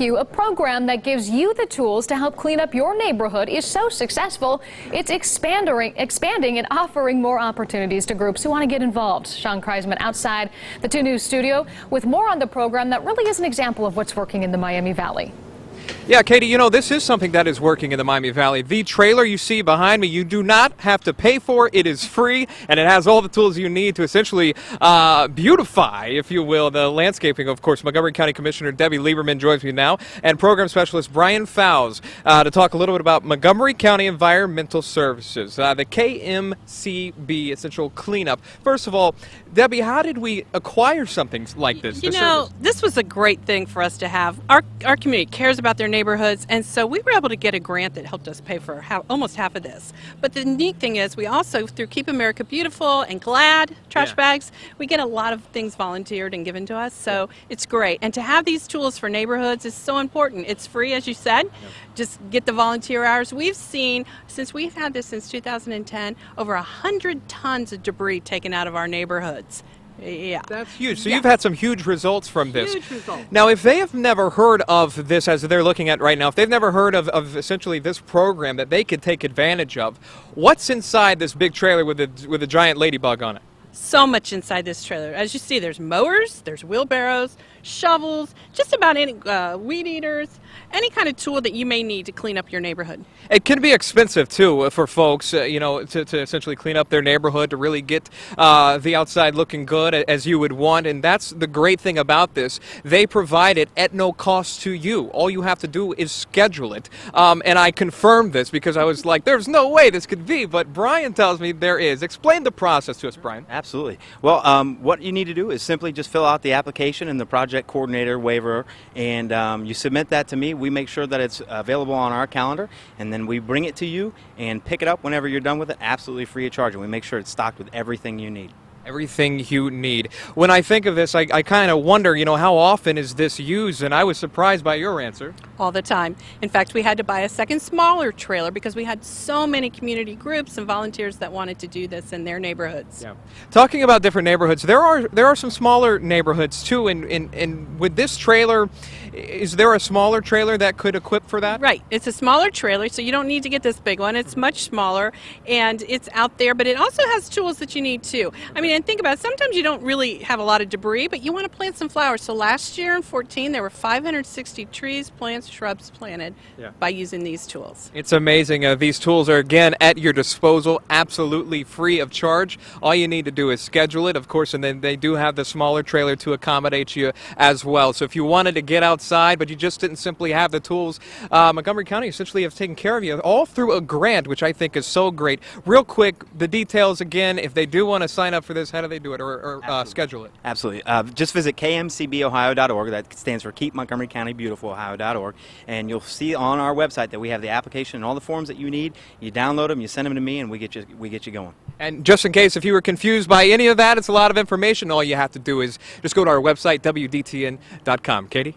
Rescue, a program that gives you the tools to help clean up your neighborhood, is so successful, it's expanding and offering more opportunities to groups who want to get involved. Sean Kreisman outside the 2 News studio with more on the program that really is an example of what's working in the Miami Valley. Yeah, Katie, you know, this is something that is working in the Miami Valley. The trailer you see behind me, you do not have to pay for. It is free, and it has all the tools you need to essentially beautify, if you will, the landscaping. Of course, Montgomery County Commissioner Debbie Lieberman joins me now, and Program Specialist Brian Fowles to talk a little bit about Montgomery County Environmental Services, the KMCB Essential Cleanup. First of all, Debbie, how did we acquire something like this? You know, this was a great thing for us to have. Our community cares about their neighborhoods, and so we were able to get a grant that helped us pay for almost half of this. But the neat thing is we also, through Keep America Beautiful and GLAD trash bags, we get a lot of things volunteered and given to us, so it's great. And to have these tools for neighborhoods is so important. It's free, as you said. Just get the volunteer hours. We've seen, since we've had this since 2010, over 100 tons of debris taken out of our neighborhoods. Yeah. That's huge. So you've had some huge results from this. Huge results. Now, if they have never heard of this as they're looking at right now, if they've never heard of essentially this program that they could take advantage of, what's inside this big trailer with a giant ladybug on it? So much inside this trailer. As you see, there's mowers, there's wheelbarrows, shovels, just about any weed eaters, any kind of tool that you may need to clean up your neighborhood. It can be expensive, too, for folks, you know, to essentially clean up their neighborhood, to really get the outside looking good as you would want. And that's the great thing about this. They provide it at no cost to you. All you have to do is schedule it. And I confirmed this because I was like, there's no way this could be. But Brian tells me there is. Explain the process to us, Brian. Absolutely. Well, what you need to do is simply just fill out the application and the project coordinator waiver, and you submit that to me. We make sure that it's available on our calendar, and then we bring it to you and pick it up whenever you're done with it, absolutely free of charge, and we make sure it's stocked with everything you need. Everything you need. When I think of this, I kind of wonder, you know, how often is this used? And I was surprised by your answer. All the time. In fact, we had to buy a second smaller trailer because we had so many community groups and volunteers that wanted to do this in their neighborhoods. Yeah. Talking about different neighborhoods, there are some smaller neighborhoods too. And with this trailer, is there a smaller trailer that could equip for that? Right. It's a smaller trailer, so you don't need to get this big one. It's much smaller, and it's out there, but it also has tools that you need too. I mean, and think about it, sometimes you don't really have a lot of debris, but you want to plant some flowers. So last year in 2014, there were 560 trees, plants, shrubs planted by using these tools. It's amazing. These tools are, again, at your disposal, absolutely free of charge. All you need to do is schedule it, of course, and then they do have the smaller trailer to accommodate you as well. So if you wanted to get outside, but you just didn't simply have the tools, Montgomery County essentially have taken care of you, all through a grant, which I think is so great. Real quick, the details again, if they do want to sign up for this, how do they do it, or schedule it? Absolutely. Just visit kmcbohio.org. That stands for Keep Montgomery County Beautiful Ohio.org, and you'll see on our website that we have the application and all the forms that you need. You download them, you send them to me, and we get you going. And just in case if you were confused by any of that, it's a lot of information. All you have to do is just go to our website, wdtn.com. Katie?